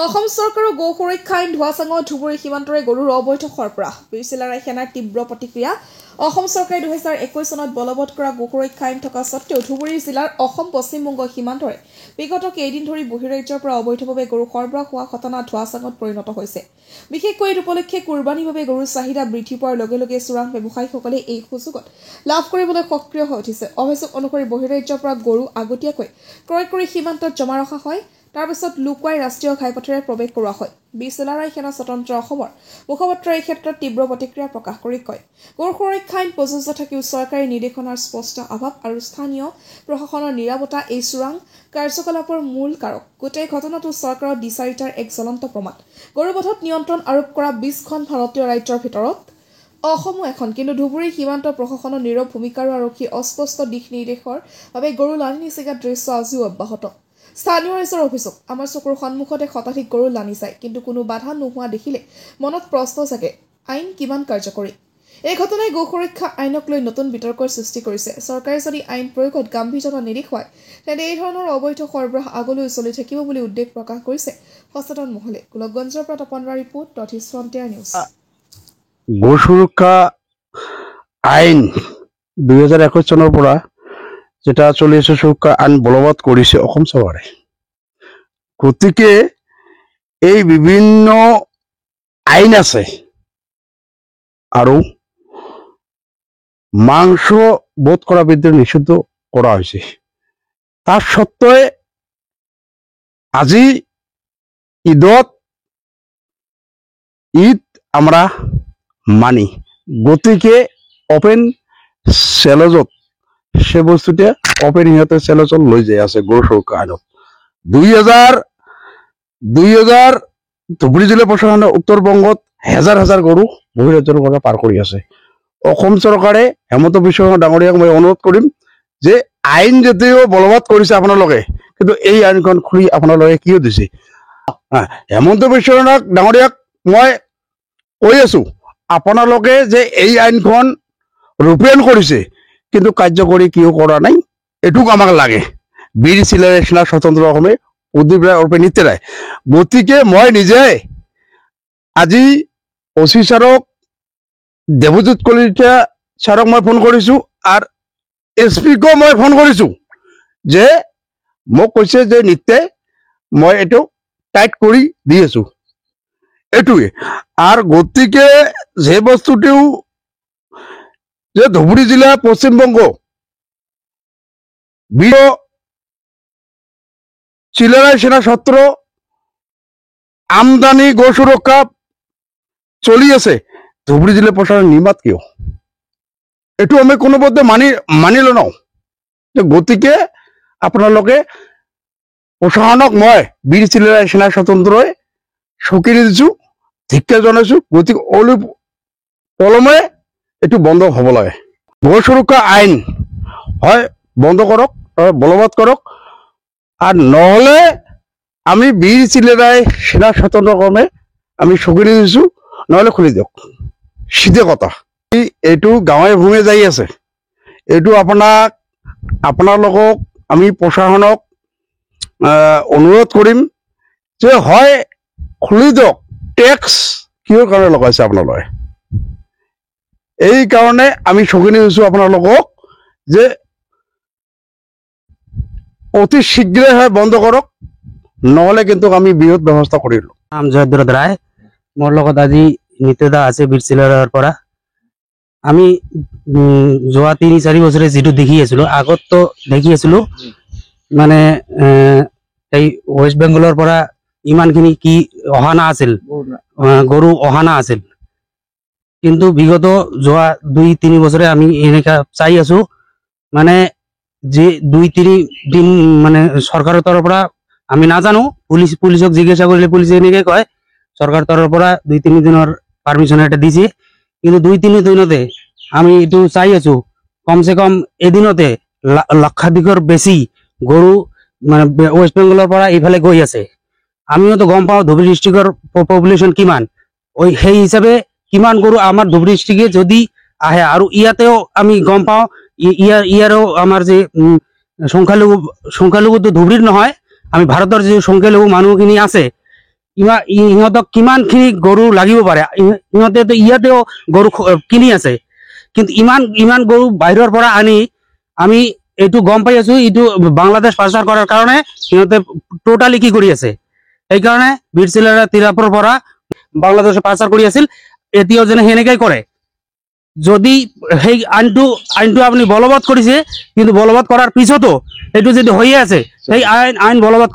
অসম চৰকাৰৰ গো সুৰক্ষা আইন ধোৱাচাঙৰ ধুবুৰী সীমান্তৰে গৰুৰ অবৈধ সৰবৰাহ বীৰচিলাৰাই সেনাৰ তীব্ৰ প্ৰতিক্ৰিয়া অসম চৰকাৰে 2021 চনত বলবৎ কৰা গো সুৰক্ষা আইন থকা স্বত্বেও ধুবুৰী জিলাৰ অসম পশ্চিমবংগ সীমান্তৰে বিগত কেইদিন ধৰি বহিৰাজ্যৰ পৰা অবৈধভাৱে গৰু সৰবৰাহ হোৱা ঘটনা ধোৱাচাঙত পৰিণত হৈছে। বিশেষকৈ এই উপলক্ষে কুৰবানীৰ বাবে গৰুৰ চাহিদা বৃদ্ধি পোৱাৰ লগে লগে চোৰাং ব্যৱসায়ীসকলে এই সুযোগত লাভ কৰিবলৈ সক্ৰিয় হৈ উঠিছে। অভিযোগ অনুসৰি বহিৰাজ্যৰ পৰা গৰু আগতীয়াকৈ ক্ৰয় কৰি সীমান্তত জমা ৰখা হয়, তাৰ পিছত লুকুৱাই ৰাষ্ট্ৰীয় ঘাইপথেৰে প্ৰৱেশ কৰোৱা হয়। বীৰচিলাৰাই সেনা স্বতন্ত্ৰ অসমৰ মুখপাত্ৰই এই ক্ষেত্ৰত তীব্ৰ প্ৰতিক্ৰিয়া প্ৰকাশ কৰি কয়, গৰু সুৰক্ষা আইন প্ৰযোজ্য থাকিও চৰকাৰী নিৰ্দেশনাৰ স্পষ্ট অভাৱ আৰু স্থানীয় প্ৰশাসনৰ নিৰাপত্তা এই চোৰাং কাৰ্যকলাপৰ মূল কাৰক। গোটেই ঘটনাটো চৰকাৰৰ দ্বিচাৰিতাৰ এক জ্বলন্ত প্ৰমাণ। গৰুবধত নিয়ন্ত্ৰণ আৰোপ কৰা 20খন ভাৰতীয় ৰাজ্যৰ ভিতৰত অসমো এখন, কিন্তু ধুবুৰী সীমান্ত প্ৰশাসনৰ নীৰৱ ভূমিকা আৰু আৰক্ষীৰ অস্পষ্ট দিশ নিৰ্দেশৰ বাবে গৰু লানি নিচিগাৰ দৃশ্য আজিও অব্যাহত। স্থানীয় ৰাইজৰ অভিযোগ, আমাৰ চকুৰ সন্মুখতে শতাধিক গৰু লানি যায়, কিন্তু কোনো বাধা নোহোৱা দেখিলে মনত প্ৰশ্ন জাগে, আইন কিমান কাৰ্যকৰী? এই ঘটনাই গো সুৰক্ষা আইনক লৈ নতুন বিতৰ্কৰ সৃষ্টি কৰিছে। চৰকাৰে যদি আইন প্ৰয়োগত গাম্ভীৰ্যতা নেদেখুৱায় তেন্তে এই ধৰণৰ অবৈধ সৰবৰাহ আগলৈ চলি থাকিব বুলি উদ্বেগ প্ৰকাশ কৰিছে সচেতন মহলে। গোলকগঞ্জৰ পৰা তপনৰা report, north east frontier news. গো সুৰক্ষা আইন 2021 চনৰ পৰা যেটা চলি আছে, সুৰক্ষা আইন বলবৎ কৰিছে অসম চৰকাৰে। গতিকে এই বিভিন্ন আইন আছে আৰু মাংস বোধ করা বিদ্যুৎ নিষিদ্ধ করা হয়েছে। তার সত্ত্বে আজি ঈদ আমরা মানি, গতিকে ওপেন চেলেজত সে বস্তুটা ওপেন সিহঁতে চেলেজত লৈ যাই আছে গৰু সুৰক্ষা আইনত। 2000 ধুবুৰী জিলা প্ৰশাসনে উত্তৰবংগত হাজাৰ হাজাৰ গৰু বহিৰাজ্যৰ পৰা পাৰ কৰি আছে। অসম চৰকাৰে হেমন্ত বিশ্ব ডাঙৰীয়াক মই অনুৰোধ কৰিম যে আইন যদিও বলবৎ কৰিছে আপোনালোকে, কিন্তু এই আইনখন খুলি আপোনালোকে কিয় দিছে? হেমন্ত বিশ্ব ডাঙৰীয়াক মই কৈ আছো, আপোনালোকে যে এই আইনখন ৰূপায়ণ কৰিছে কিন্তু কাৰ্যকৰী কিয় কৰা নাই, এইটোক আমাক লাগে। বীৰচিলাৰাই সেনা স্বতন্ত্ৰ অসমে উদ্যোগ নিতেৰাই। গতিকে মই নিজে আজি অচি ছাৰক, দেৱজিৎ কলিতা ছাৰক মই ফোন কৰিছো আৰু SP-কো মই ফোন কৰিছো যে মোক কৈছে যে নিতে মই এইটো টাইট কৰি দি আছো। এইটোৱে আৰ গতিকে যে বস্তুটিও যে ধুবুৰী জিলা পশ্চিমবংগ বীৰচিলাৰাই সেনা সত্ৰ আমদানি গো সুৰক্ষা চলি আছে, ধুবুৰী জিলা প্ৰশাসন নিমাত কিয়? এইটো আমি কোনোপধ্যে মানি লওঁ। গতিকে আপোনালোকে প্ৰশাসনক মই বীৰচিলাৰাই সেনা স্বতন্ত্ৰই স্বীকৃতি দিছো, ধিক্ষাৰ জনাইছো। গতিকে পলমে এইটো বন্ধ হ'ব লাগে। গো সুৰক্ষা আইন হয় বন্ধ কৰক, বলবৎ কৰক, আৰ নহলে আমি বীৰচিলাৰাই সেনা স্বতন্ত্ৰ কৰ্মে আমি স্বীকৃতি দিছো, নহলে খুলি দিয়ক। সিধে কথা। এইটো গাঁৱে ভূঞে যাই আছে, এইটো আপোনালোকক আমি প্ৰশাসনক অনুৰোধ কৰিম যে হয় খুলি দিয়ক। টেক্স কিহৰ কাৰণে লগাইছে আপোনালোকে? এই কাৰণে আমি স্বীকৃতি দিছো আপোনালোকক যে অতি শীঘ্ৰে হয় বন্ধ কৰক, নহলে কিন্তু আমি বৃহৎ ব্যৱস্থা কৰিলো। নাম জয়দ্ৰত ৰায়, মোৰ লগত আজি নিত্যদা আছে বীৰচিলাৰৰ পৰা। আমি যোৱা 3-4 বছৰে যিটো দেখি আছিলো, আগতো দেখি আছিলো মানে এই ৱেষ্ট বেংগলৰ পৰা ইমানখিনি কি অহা নাছিল, গৰু অহা নাছিল। কিন্তু বিগত যোৱা 2-3 বছৰে আমি এনেকা চাই আছো, মানে যে 2-3 দিন মানে চৰকাৰৰ তৰফৰ পৰা আমি নাজানো, পুলিচক জিজ্ঞাসা কৰিলে পুলিচে এনেকে কয় চৰকাৰৰ তৰফৰ পৰা 2-3 দিনৰ পারমিশন এটা দিছে। কিন্তু 2-3 দিনতে আমি এইটো চাই আছো, কমসে কম এদিনতে লক্ষাধিকৰ বেছি গৰু মানে ৱেষ্ট বেংগলৰ পৰা এইফালে গৈ আছে। আমিও তো গম পাওঁ ধুবুৰী ডিষ্ট্ৰিক্টৰ পপুলেশ্যন কিমান, সেই হিচাপে কিমান গৰু আমাৰ ধুবুৰী ডিষ্ট্ৰিক্টে যদি আহে। আৰু ইয়াতেও আমি গম পাওঁ ইয়াৰো আমাৰ যে সংখ্যালঘুটো ধুবুৰীৰ নহয়, আমি ভাৰতৰ যে সংখ্যালঘু মানুহখিনি আছে ইহঁতক কিমানখিনি গৰু লাগিব পাৰে, ইহঁতেতো ইয়াতেও গৰু কিনি আছে, কিন্তু ইমান গৰু বাহিৰৰ পৰা আনি আমি এইটো গম পাই আছো, এইটো বাংলাদেশ পাচাৰ কৰাৰ কাৰণে সিহঁতে টোটালি কি কৰি আছে। সেইকাৰণে বীৰচিলাৰ তিৰাপৰ পৰা বাংলাদেশে পাচাৰ কৰি আছিল, এতিয়াও যেনে সেনেকাই কৰে। যদি সেই আইনটো আপুনি বলবৎ কৰিছে, কিন্তু বলবৎ কৰাৰ পিছতো এইটো যদি হৈয়ে আছে, সেই আইন বলবৎ